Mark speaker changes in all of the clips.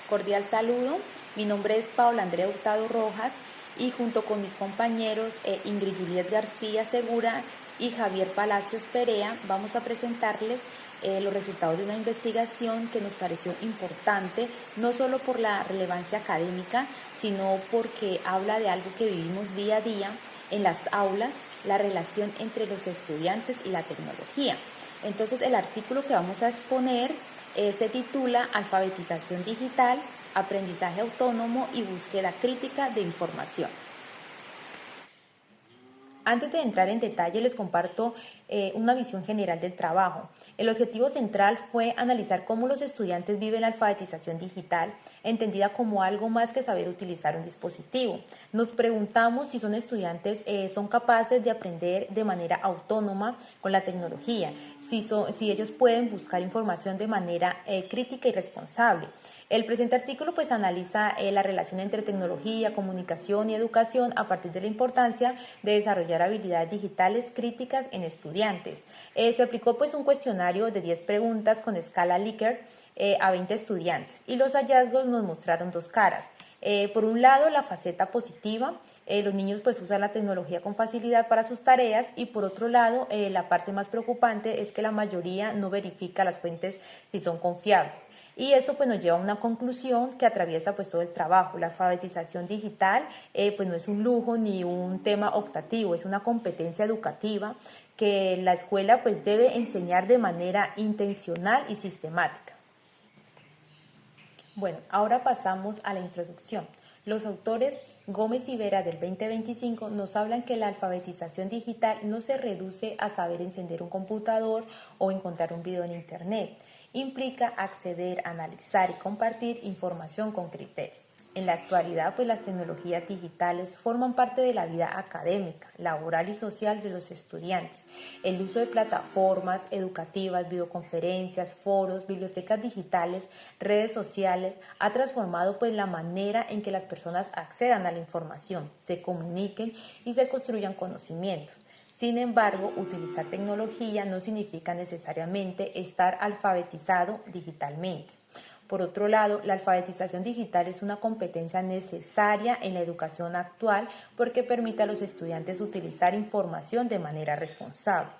Speaker 1: Cordial saludo, mi nombre es Paola Andrea Hurtado Rojas y junto con mis compañeros Ingrid Juliet García Segura y Javier Palacios Perea vamos a presentarles los resultados de una investigación que nos pareció importante, no solo por la relevancia académica, sino porque habla de algo que vivimos día a día en las aulas, la relación entre los estudiantes y la tecnología. Entonces el artículo que vamos a exponer se titula Alfabetización digital, aprendizaje autónomo y búsqueda crítica de información. Antes de entrar en detalle, les comparto una visión general del trabajo. El objetivo central fue analizar cómo los estudiantes viven la alfabetización digital, entendida como algo más que saber utilizar un dispositivo. Nos preguntamos si son estudiantes son capaces de aprender de manera autónoma con la tecnología, si ellos pueden buscar información de manera crítica y responsable. El presente artículo analiza la relación entre tecnología, comunicación y educación a partir de la importancia de desarrollar habilidades digitales críticas en estudiantes. Se aplicó un cuestionario de 10 preguntas con escala Likert a 20 estudiantes y los hallazgos nos mostraron dos caras. Por un lado, la faceta positiva, los niños usan la tecnología con facilidad para sus tareas y por otro lado, la parte más preocupante es que la mayoría no verifica las fuentes si son confiables. Y eso nos lleva a una conclusión que atraviesa todo el trabajo. La alfabetización digital no es un lujo ni un tema optativo, es una competencia educativa que la escuela debe enseñar de manera intencional y sistemática. Bueno, ahora pasamos a la introducción. Los autores Gómez y Vera del 2025 nos hablan que la alfabetización digital no se reduce a saber encender un computador o encontrar un video en internet. Implica acceder, analizar y compartir información con criterio. En la actualidad, las tecnologías digitales forman parte de la vida académica, laboral y social de los estudiantes. El uso de plataformas educativas, videoconferencias, foros, bibliotecas digitales, redes sociales, ha transformado la manera en que las personas accedan a la información, se comuniquen y se construyan conocimientos. Sin embargo, utilizar tecnología no significa necesariamente estar alfabetizado digitalmente. Por otro lado, la alfabetización digital es una competencia necesaria en la educación actual porque permite a los estudiantes utilizar información de manera responsable.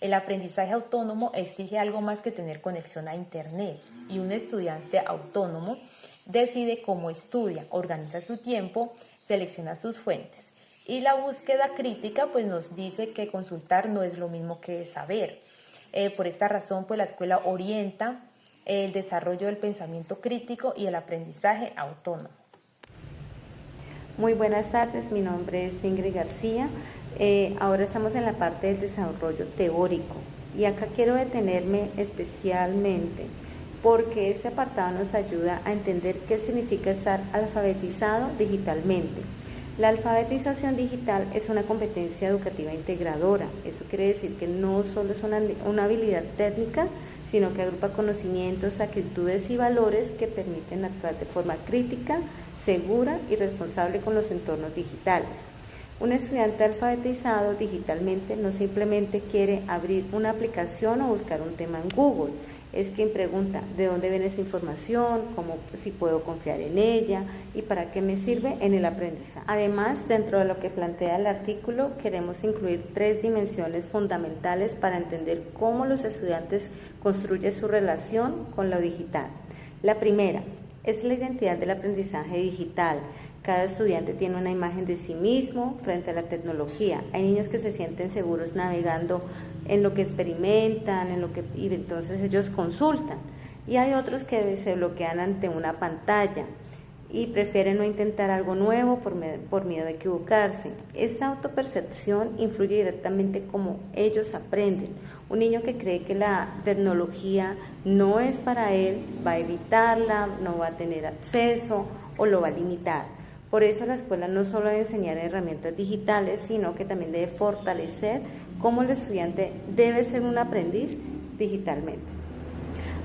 Speaker 1: El aprendizaje autónomo exige algo más que tener conexión a Internet y un estudiante autónomo decide cómo estudia, organiza su tiempo, selecciona sus fuentes. Y la búsqueda crítica nos dice que consultar no es lo mismo que saber. Por esta razón la escuela orienta el desarrollo del pensamiento crítico y el aprendizaje autónomo.
Speaker 2: Muy buenas tardes, mi nombre es Ingrid García. Ahora estamos en la parte del desarrollo teórico y acá quiero detenerme especialmente porque este apartado nos ayuda a entender qué significa estar alfabetizado digitalmente. La alfabetización digital es una competencia educativa integradora. Eso quiere decir que no solo es una habilidad técnica, sino que agrupa conocimientos, actitudes y valores que permiten actuar de forma crítica, segura y responsable con los entornos digitales. Un estudiante alfabetizado digitalmente no simplemente quiere abrir una aplicación o buscar un tema en Google, es quien pregunta de dónde viene esa información, si puedo confiar en ella y para qué me sirve en el aprendizaje. Además, dentro de lo que plantea el artículo, queremos incluir 3 dimensiones fundamentales para entender cómo los estudiantes construyen su relación con lo digital. La primera es la identidad del aprendizaje digital. Cada estudiante tiene una imagen de sí mismo frente a la tecnología. Hay niños que se sienten seguros navegando en lo que experimentan, y entonces ellos consultan. Y hay otros que se bloquean ante una pantalla y prefieren no intentar algo nuevo por miedo a equivocarse. Esta autopercepción influye directamente cómo ellos aprenden. Un niño que cree que la tecnología no es para él, va a evitarla, no va a tener acceso o lo va a limitar. Por eso la escuela no solo debe enseñar herramientas digitales, sino que también debe fortalecer cómo el estudiante debe ser un aprendiz digitalmente.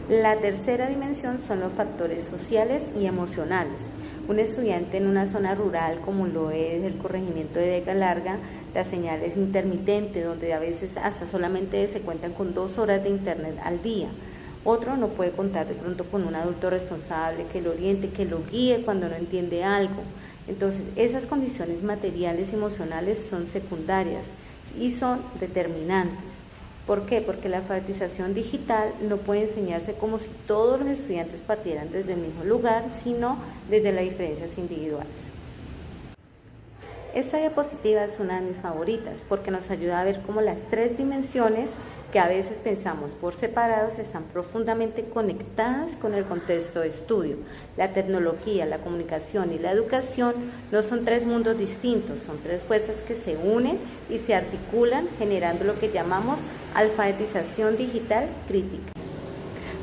Speaker 2: La tercera dimensión son los factores sociales y emocionales. Un estudiante en una zona rural, como lo es el corregimiento de Vega Larga, la señal es intermitente, donde a veces hasta solamente se cuentan con 2 horas de internet al día. Otro no puede contar de pronto con un adulto responsable que lo oriente, que lo guíe cuando no entiende algo. Entonces, esas condiciones materiales y emocionales son secundarias y son determinantes. ¿Por qué? Porque la alfabetización digital no puede enseñarse como si todos los estudiantes partieran desde el mismo lugar, sino desde las diferencias individuales. Esta diapositiva es una de mis favoritas porque nos ayuda a ver cómo las tres dimensiones que a veces pensamos por separados están profundamente conectadas con el contexto de estudio. La tecnología, la comunicación y la educación no son tres mundos distintos, son tres fuerzas que se unen y se articulan generando lo que llamamos alfabetización digital crítica.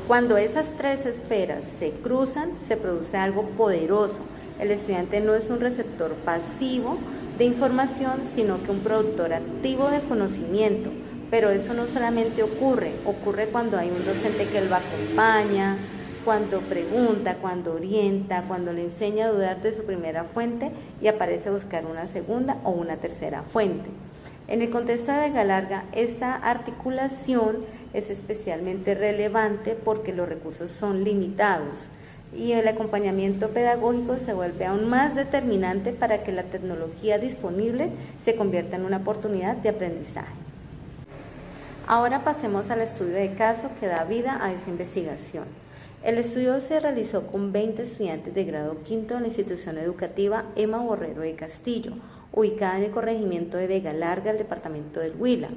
Speaker 2: Cuando esas tres esferas se cruzan, se produce algo poderoso. El estudiante no es un receptor pasivo de información, sino que un productor activo de conocimiento. Pero eso no solamente ocurre cuando hay un docente que lo acompaña, cuando pregunta, cuando orienta, cuando le enseña a dudar de su primera fuente y aparece a buscar una segunda o una tercera fuente. En el contexto de Vega Larga, esta articulación es especialmente relevante porque los recursos son limitados y el acompañamiento pedagógico se vuelve aún más determinante para que la tecnología disponible se convierta en una oportunidad de aprendizaje. Ahora pasemos al estudio de caso que da vida a esa investigación. El estudio se realizó con 20 estudiantes de grado quinto de la institución educativa Emma Borrero de Castillo, ubicada en el corregimiento de Vega Larga, el departamento del Huila.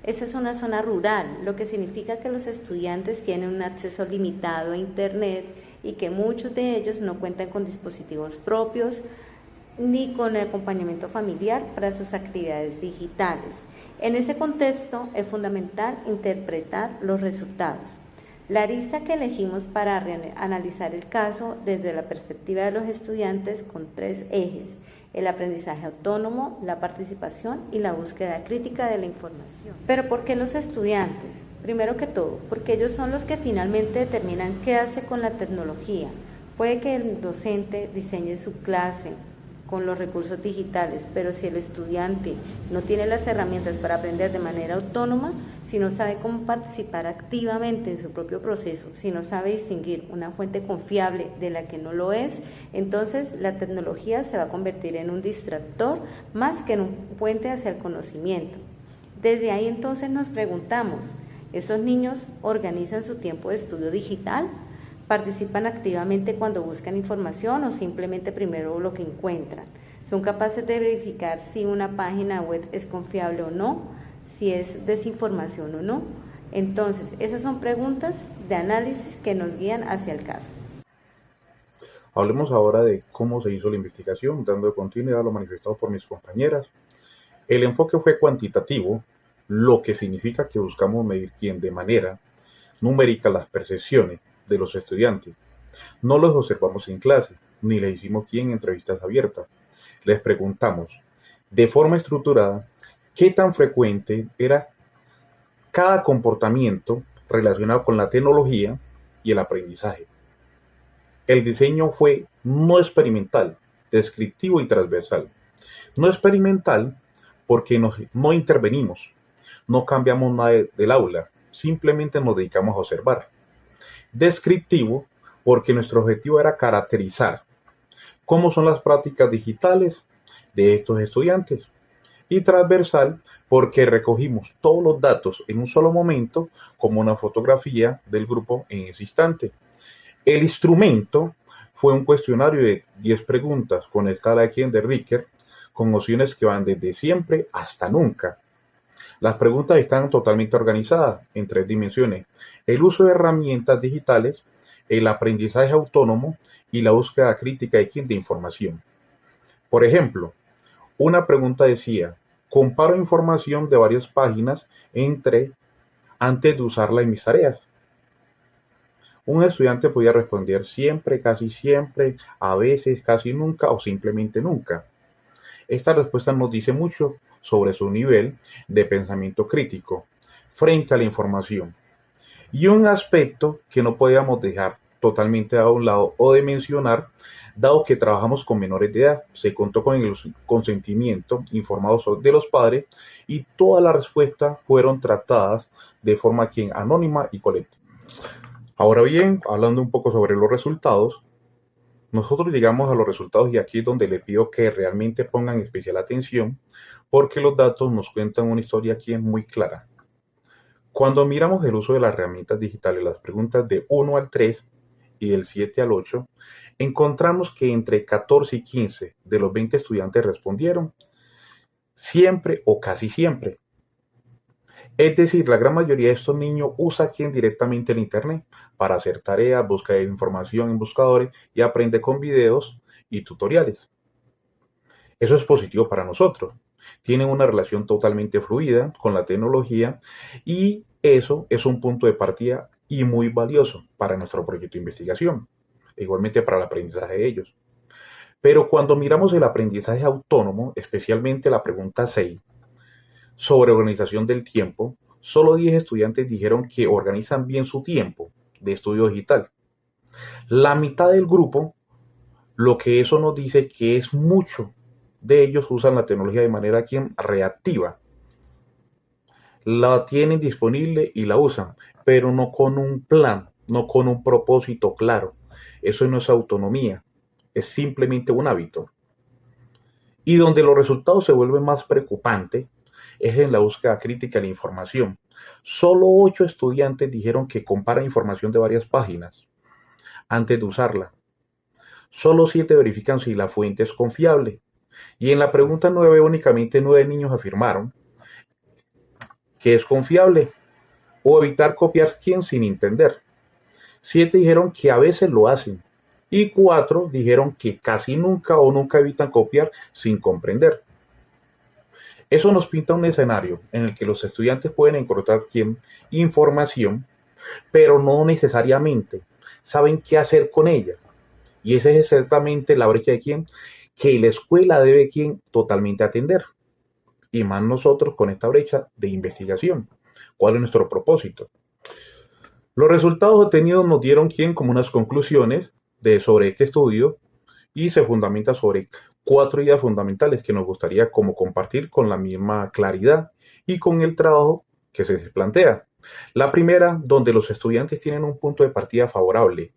Speaker 2: Esta es una zona rural, lo que significa que los estudiantes tienen un acceso limitado a Internet y que muchos de ellos no cuentan con dispositivos propios ni con el acompañamiento familiar para sus actividades digitales. En ese contexto es fundamental interpretar los resultados. La arista que elegimos para analizar el caso desde la perspectiva de los estudiantes con tres ejes: el aprendizaje autónomo, la participación y la búsqueda crítica de la información. ¿Pero por qué los estudiantes? Primero que todo, porque ellos son los que finalmente determinan qué hace con la tecnología. Puede que el docente diseñe su clase con los recursos digitales, pero si el estudiante no tiene las herramientas para aprender de manera autónoma, si no sabe cómo participar activamente en su propio proceso, si no sabe distinguir una fuente confiable de la que no lo es, entonces la tecnología se va a convertir en un distractor más que en un puente hacia el conocimiento. Desde ahí entonces nos preguntamos, ¿esos niños organizan su tiempo de estudio digital? ¿Participan activamente cuando buscan información o simplemente primero lo que encuentran? ¿Son capaces de verificar si una página web es confiable o no? ¿Si es desinformación o no? Entonces, esas son preguntas de análisis que nos guían hacia el caso.
Speaker 3: Hablemos ahora de cómo se hizo la investigación, dando continuidad a lo manifestado por mis compañeras. El enfoque fue cuantitativo, lo que significa que buscamos medir de manera numérica las percepciones de los estudiantes. No los observamos en clase, ni les hicimos entrevistas abiertas. Les preguntamos de forma estructurada qué tan frecuente era cada comportamiento relacionado con la tecnología y el aprendizaje. El diseño fue no experimental, descriptivo y transversal. No experimental porque no intervenimos, no cambiamos nada del aula, simplemente nos dedicamos a observar. Descriptivo porque nuestro objetivo era caracterizar cómo son las prácticas digitales de estos estudiantes. Y transversal porque recogimos todos los datos en un solo momento como una fotografía del grupo en ese instante. El instrumento fue un cuestionario de 10 preguntas con escala de Richter, con opciones que van desde siempre hasta nunca. Las preguntas están totalmente organizadas en 3 dimensiones: el uso de herramientas digitales, el aprendizaje autónomo y la búsqueda crítica de información. Por ejemplo, una pregunta decía: comparo información de varias páginas antes de usarla en mis tareas. Un estudiante podía responder siempre, casi siempre, a veces, casi nunca o simplemente nunca. Esta respuesta nos dice mucho sobre su nivel de pensamiento crítico frente a la información. Y un aspecto que no podíamos dejar totalmente a un lado o de mencionar, dado que trabajamos con menores de edad, se contó con el consentimiento informado de los padres y todas las respuestas fueron tratadas de forma anónima y colectiva. Ahora bien, hablando un poco sobre los resultados, nosotros llegamos a los resultados y aquí es donde les pido que realmente pongan especial atención porque los datos nos cuentan una historia aquí muy clara. Cuando miramos el uso de las herramientas digitales, las preguntas de 1 al 3 y del 7 al 8, encontramos que entre 14 y 15 de los 20 estudiantes respondieron siempre o casi siempre. Es decir, la gran mayoría de estos niños usa aquí directamente el Internet para hacer tareas, buscar información en buscadores y aprende con videos y tutoriales. Eso es positivo para nosotros. Tienen una relación totalmente fluida con la tecnología y eso es un punto de partida y muy valioso para nuestro proyecto de investigación, igualmente para el aprendizaje de ellos. Pero cuando miramos el aprendizaje autónomo, especialmente la pregunta 6, sobre organización del tiempo, solo 10 estudiantes dijeron que organizan bien su tiempo de estudio digital. La mitad del grupo, lo que eso nos dice que es mucho de ellos usan la tecnología de manera reactiva. La tienen disponible y la usan, pero no con un plan, no con un propósito claro. Eso no es autonomía, es simplemente un hábito. Y donde los resultados se vuelven más preocupantes es en la búsqueda crítica de la información. Solo 8 estudiantes dijeron que comparan información de varias páginas antes de usarla. Solo 7 verifican si la fuente es confiable. Y en la pregunta 9 únicamente 9 niños afirmaron que es confiable o evitar copiar quién sin entender. 7 dijeron que a veces lo hacen y 4 dijeron que casi nunca o nunca evitan copiar sin comprender. Eso nos pinta un escenario en el que los estudiantes pueden encontrar información, pero no necesariamente saben qué hacer con ella. Y esa es exactamente la brecha de que la escuela debe totalmente atender. Y más nosotros con esta brecha de investigación. ¿Cuál es nuestro propósito? Los resultados obtenidos nos dieron como unas conclusiones sobre este estudio y se fundamenta sobre 4 ideas fundamentales que nos gustaría como compartir con la misma claridad y con el trabajo que se plantea. La primera, donde los estudiantes tienen un punto de partida favorable.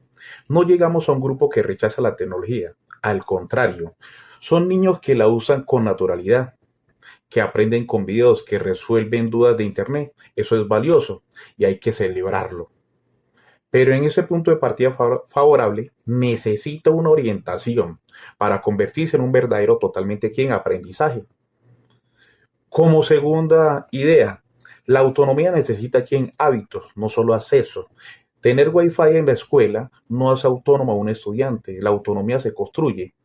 Speaker 3: No llegamos a un grupo que rechaza la tecnología, al contrario, son niños que la usan con naturalidad, que aprenden con videos, que resuelven dudas de internet. Eso es valioso y hay que celebrarlo. Pero en ese punto de partida favorable necesita una orientación para convertirse en un verdadero totalmente aprendizaje. Como segunda idea, la autonomía necesita hábitos, no solo acceso. Tener wifi en la escuela no hace autónomo a un estudiante. La autonomía se construye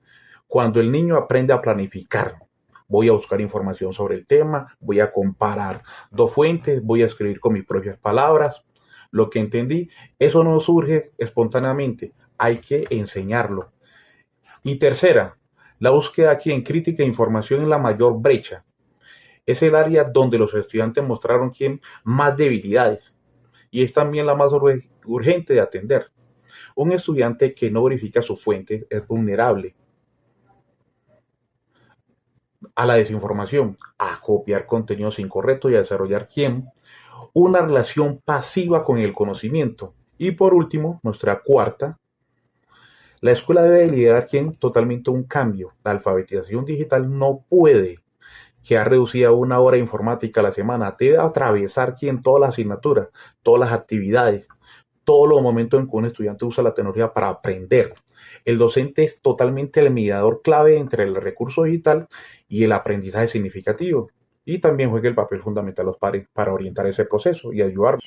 Speaker 3: cuando el niño aprende a planificar. Voy a buscar información sobre el tema, voy a comparar 2 fuentes, voy a escribir con mis propias palabras lo que entendí. Eso no surge espontáneamente, hay que enseñarlo. Y tercera, la búsqueda aquí en crítica e información es la mayor brecha. Es el área donde los estudiantes mostraron más debilidades y es también la más urgente de atender. Un estudiante que no verifica su fuente es vulnerable a la desinformación, a copiar contenidos incorrectos y a desarrollar una relación pasiva con el conocimiento. Y por último, nuestra cuarta, la escuela debe liderar totalmente un cambio. La alfabetización digital no puede quedar reducida a 1 hora de informática a la semana. Debe atravesar todas las asignaturas, todas las actividades, todos los momentos en que un estudiante usa la tecnología para aprender. El docente es totalmente el mediador clave entre el recurso digital y el aprendizaje significativo. Y también juega el papel fundamental los padres para orientar ese proceso y ayudar.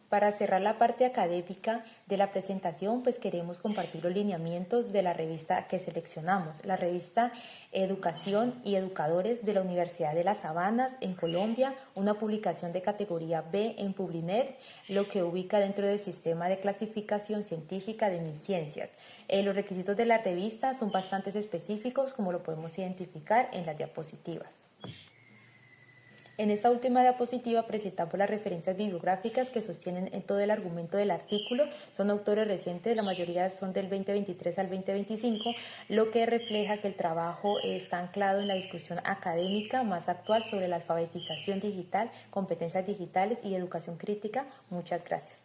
Speaker 1: Para cerrar la parte académica de la presentación, pues queremos compartir los lineamientos de la revista que seleccionamos, la revista Educación y Educadores de la Universidad de Las Sabanas en Colombia, una publicación de categoría B en Publinet, lo que ubica dentro del sistema de clasificación científica de MinCiencias. Los requisitos de la revista son bastante específicos, como lo podemos identificar en las diapositivas. En esta última diapositiva presentamos las referencias bibliográficas que sostienen en todo el argumento del artículo. Son autores recientes, la mayoría son del 2023 al 2025, lo que refleja que el trabajo está anclado en la discusión académica más actual sobre la alfabetización digital, competencias digitales y educación crítica. Muchas gracias.